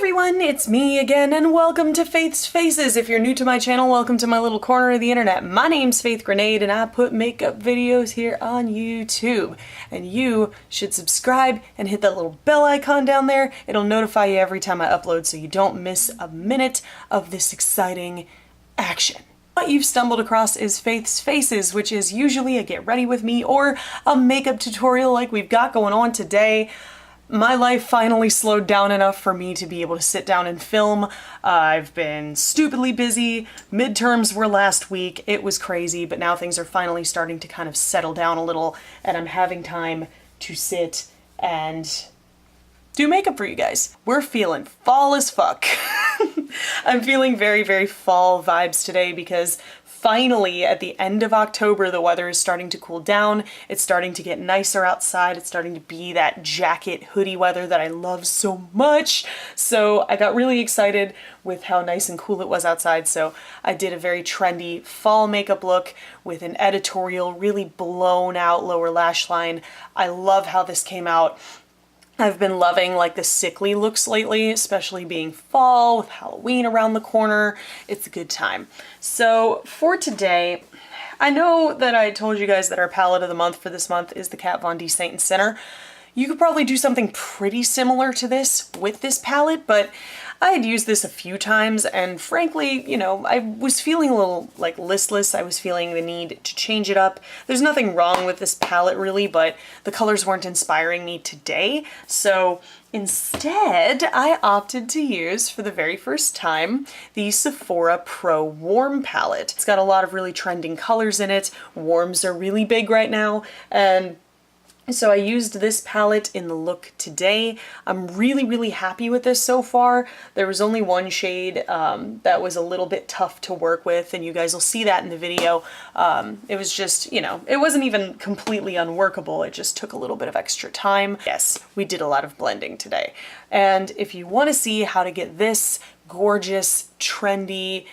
everyone, it's me again and welcome to Faith's Faces. If you're new to my channel, welcome to my little corner of the internet. My name's Faith Grenade and I put makeup videos here on YouTube. And you should subscribe and hit that little bell icon down there. It'll notify you every time I upload so you don't miss a minute of this exciting action. What you've stumbled across is Faith's Faces, which is usually a get ready with me or a makeup tutorial like we've got going on today. My life finally slowed down enough for me to be able to sit down and film. I've been stupidly busy. Midterms were last week. It was crazy, but now things are finally starting to kind of settle down a little and I'm having time to sit and do makeup for you guys. We're feeling fall as fuck. I'm feeling very, very fall vibes today because finally, at the end of October, the weather is starting to cool down. It's starting to get nicer outside. It's starting to be that jacket hoodie weather that I love so much. So I got really excited with how nice and cool it was outside. So I did a very trendy fall makeup look with an editorial, really blown out lower lash line. I love how this came out. I've been loving like the sickly looks lately, especially being fall with Halloween around the corner. It's a good time. So for today, I know that I told you guys that our palette of the month for this month is the Kat Von D Saint and Sinner. You could probably do something pretty similar to this with this palette, but I had used this a few times and frankly, you know, I was feeling a little like listless. I was feeling the need to change it up. There's nothing wrong with this palette really, but the colors weren't inspiring me today. So instead, I opted to use, for the very first time, the Sephora Pro Warm palette. It's got a lot of really trending colors in it. Warms are really big right now, and so I used this palette in the look today. I'm really, really happy with this so far. There was only one shade that was a little bit tough to work with, and you guys will see that in the video. It was just, you know, it wasn't even completely unworkable. It just took a little bit of extra time. Yes, we did a lot of blending today. And if you want to see how to get this gorgeous, trendy,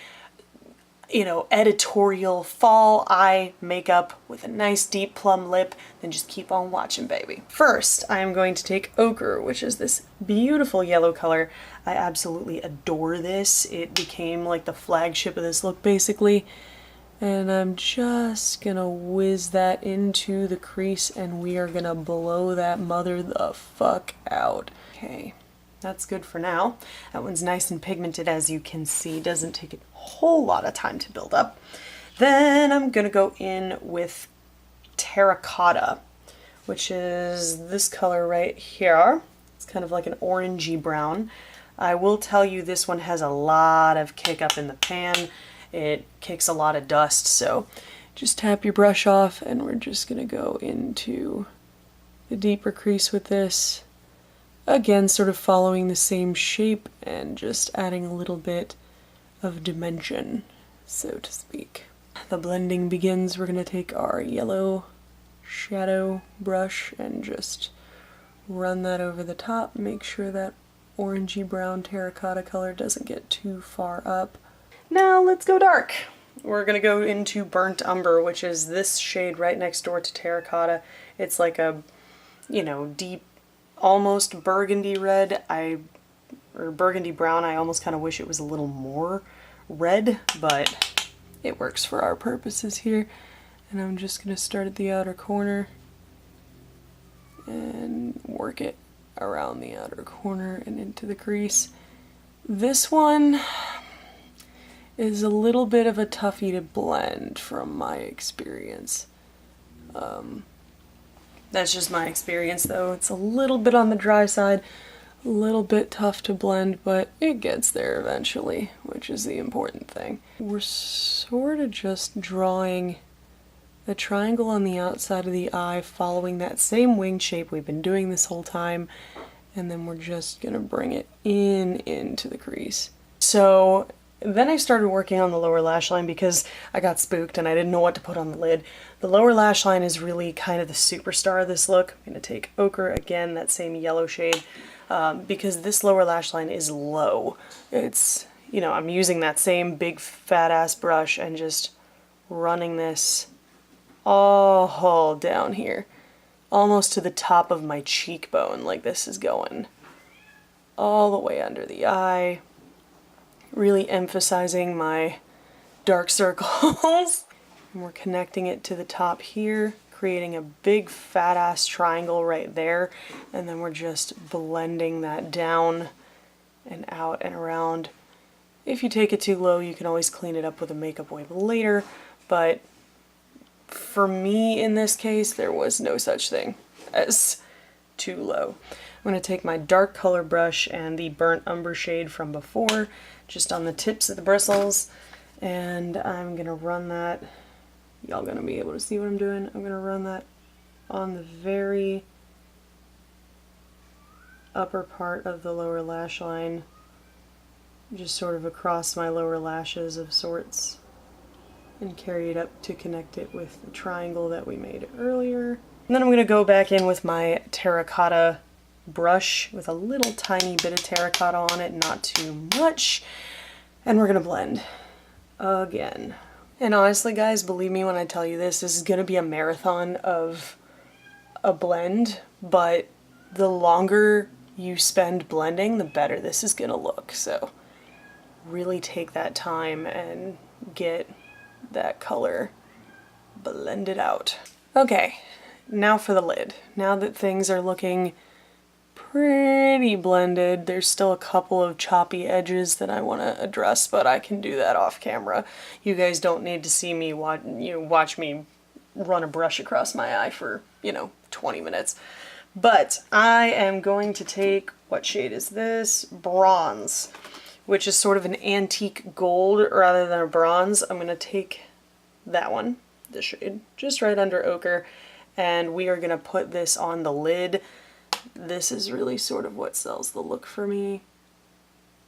you know, editorial fall eye makeup with a nice deep plum lip, then just keep on watching, baby. First, I am going to take Ochre, which is this beautiful yellow color. I absolutely adore this. It became like the flagship of this look, basically. And I'm just gonna whiz that into the crease and we are gonna blow that mother the fuck out. Okay. That's good for now. That one's nice and pigmented, as you can see. Doesn't take a whole lot of time to build up. Then I'm gonna go in with Terracotta, which is this color right here. It's kind of like an orangey brown. I will tell you this one has a lot of kick up in the pan. It kicks a lot of dust, so just tap your brush off and we're just gonna go into the deeper crease with this. Again, sort of following the same shape and just adding a little bit of dimension, so to speak. The blending begins. We're going to take our yellow shadow brush and just run that over the top. Make sure that orangey brown terracotta color doesn't get too far up. Now let's go dark. We're going to go into Burnt Umber, which is this shade right next door to terracotta. It's like a, you know, deep, almost burgundy red, or burgundy brown. I almost kind of wish it was a little more red, but it works for our purposes here. And I'm just going to start at the outer corner and work it around the outer corner and into the crease. This one is a little bit of a toughie to blend from my experience. That's just my experience though. It's a little bit on the dry side, a little bit tough to blend, but it gets there eventually, which is the important thing. We're sort of just drawing a triangle on the outside of the eye, following that same wing shape we've been doing this whole time, and then we're just gonna bring it into the crease. So then I started working on the lower lash line because I got spooked and I didn't know what to put on the lid. The lower lash line is really kind of the superstar of this look. I'm going to take Ochre again, that same yellow shade, because this lower lash line is low. It's, you know, I'm using that same big fat ass brush and just running this all down here, almost to the top of my cheekbone, like this is going all the way under the eye, really emphasizing my dark circles. And we're connecting it to the top here, creating a big fat ass triangle right there, and then we're just blending that down and out and around. If you take it too low, you can always clean it up with a makeup wipe later, but for me in this case, there was no such thing as too low. I'm going to take my dark color brush and the burnt umber shade from before, just on the tips of the bristles, and I'm going to run that. Y'all gonna be able to see what I'm doing. I'm gonna run that on the very upper part of the lower lash line, just sort of across my lower lashes of sorts, and carry it up to connect it with the triangle that we made earlier. And then I'm gonna go back in with my terracotta brush with a little tiny bit of terracotta on it, not too much, and we're gonna blend again. And honestly, guys, believe me when I tell you this is gonna be a marathon of a blend, but the longer you spend blending, the better this is gonna look. So really take that time and get that color blended out. Okay, now for the lid. Now that things are looking pretty blended, there's still a couple of choppy edges that I want to address, but I can do that off camera. You guys don't need to see me watch me run a brush across my eye for 20 minutes. But I am going to take, what shade is this? Bronze, which is sort of an antique gold rather than a bronze. I'm going to take that one, this shade, just right under ochre, and we are going to put this on the lid. This is really sort of what sells the look for me,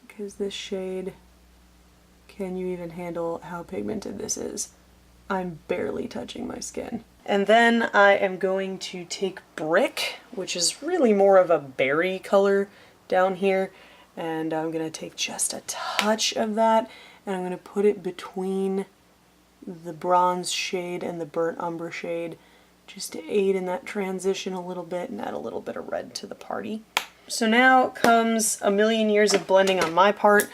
because this shade, can you even handle how pigmented this is? I'm barely touching my skin. And then I am going to take Brick, which is really more of a berry color down here, and I'm going to take just a touch of that, and I'm going to put it between the bronze shade and the burnt umber shade, just to aid in that transition a little bit and add a little bit of red to the party. So now comes a million years of blending on my part,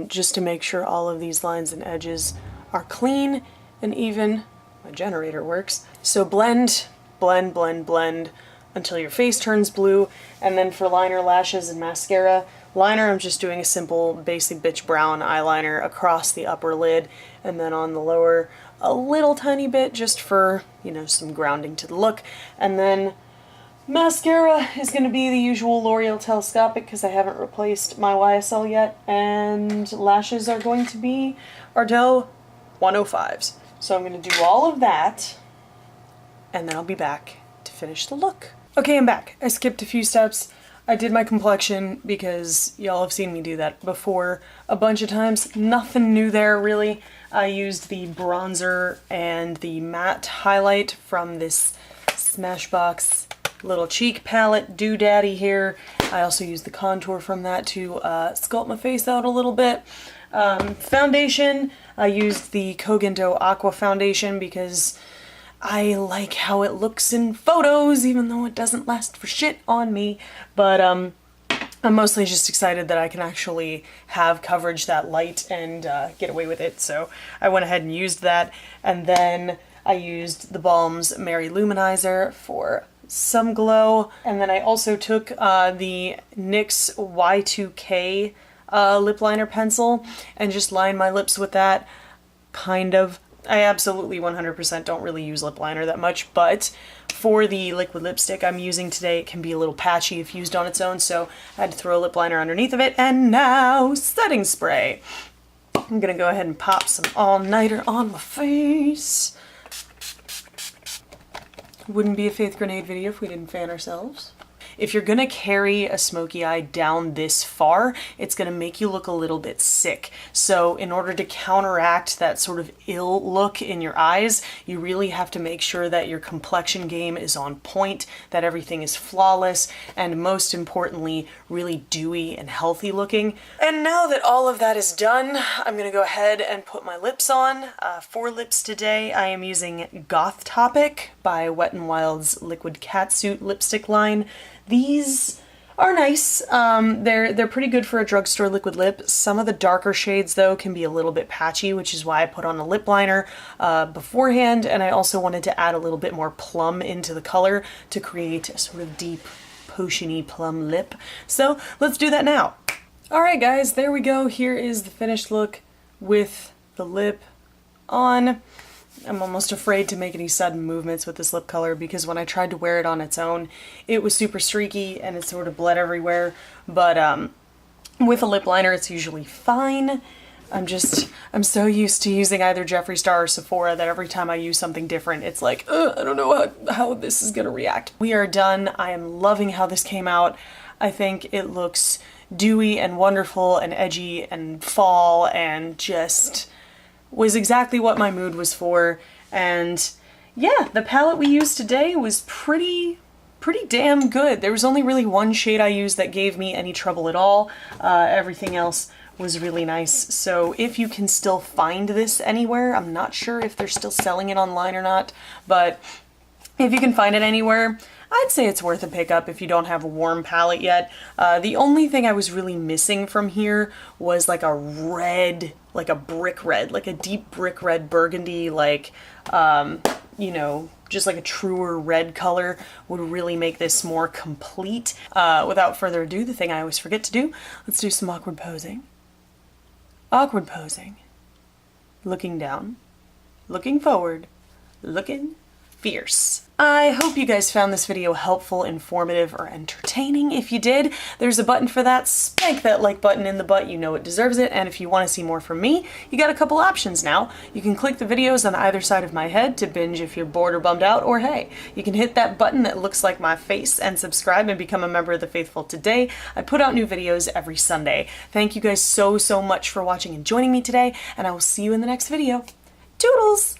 just to make sure all of these lines and edges are clean and even. My generator works. So blend, blend, blend, blend until your face turns blue. And then for liner, lashes, and mascara, liner, I'm just doing a simple basic bitch brown eyeliner across the upper lid, and then on the lower, a little tiny bit just for, some grounding to the look. And then mascara is going to be the usual L'Oreal Telescopic because I haven't replaced my YSL yet. And lashes are going to be Ardell 105s. So I'm going to do all of that, and then I'll be back to finish the look. Okay, I'm back. I skipped a few steps. I did my complexion because y'all have seen me do that before a bunch of times. Nothing new there, really. I used the bronzer and the matte highlight from this Smashbox little cheek palette doodaddy here. I also used the contour from that to sculpt my face out a little bit. Foundation, I used the Kogento Aqua Foundation because I like how it looks in photos, even though it doesn't last for shit on me. But I'm mostly just excited that I can actually have coverage that light and get away with it. So I went ahead and used that. And then I used the Balm's Mary Luminizer for some glow. And then I also took the NYX Y2K lip liner pencil and just lined my lips with that, kind of. I absolutely 100% don't really use lip liner that much, but for the liquid lipstick I'm using today, it can be a little patchy if used on its own, so I had to throw a lip liner underneath of it. And now, setting spray. I'm gonna go ahead and pop some all-nighter on my face. Wouldn't be a Faith Grenade video if we didn't fan ourselves. If you're gonna carry a smoky eye down this far, it's gonna make you look a little bit sick. So in order to counteract that sort of ill look in your eyes, you really have to make sure that your complexion game is on point, that everything is flawless, and most importantly, really dewy and healthy looking. And now that all of that is done, I'm gonna go ahead and put my lips on. For lips today, I am using Goth Topic by Wet n Wild's Liquid Catsuit lipstick line. These are nice. They're pretty good for a drugstore liquid lip. Some of the darker shades though can be a little bit patchy, which is why I put on a lip liner beforehand, and I also wanted to add a little bit more plum into the color to create a sort of deep potiony plum lip. So let's do that now. Alright guys, there we go. Here is the finished look with the lip on. I'm almost afraid to make any sudden movements with this lip color because when I tried to wear it on its own, it was super streaky and it sort of bled everywhere. But with a lip liner, it's usually fine. I'm so used to using either Jeffree Star or Sephora that every time I use something different, it's like, I don't know how this is gonna react. We are done. I am loving how this came out. I think it looks dewy and wonderful and edgy and fall and just was exactly what my mood was for. And yeah, the palette we used today was pretty damn good. There was only really one shade I used that gave me any trouble at all. Everything else was really nice. So if you can still find this anywhere, I'm not sure if they're still selling it online or not, but if you can find it anywhere, I'd say it's worth a pickup if you don't have a warm palette yet. The only thing I was really missing from here was like a red, like a brick red, like a deep brick red burgundy, like, you know, just like a truer red color would really make this more complete. Without further ado, the thing I always forget to do, let's do some awkward posing. Awkward posing. Looking down, looking forward, looking fierce. I hope you guys found this video helpful, informative, or entertaining. If you did, there's a button for that. Spank that like button in the butt, you know it deserves it. And if you want to see more from me, you got a couple options now. You can click the videos on either side of my head to binge if you're bored or bummed out, or hey, you can hit that button that looks like my face and subscribe and become a member of the Faithful today. I put out new videos every Sunday. Thank you guys so much for watching and joining me today, and I will see you in the next video. Toodles!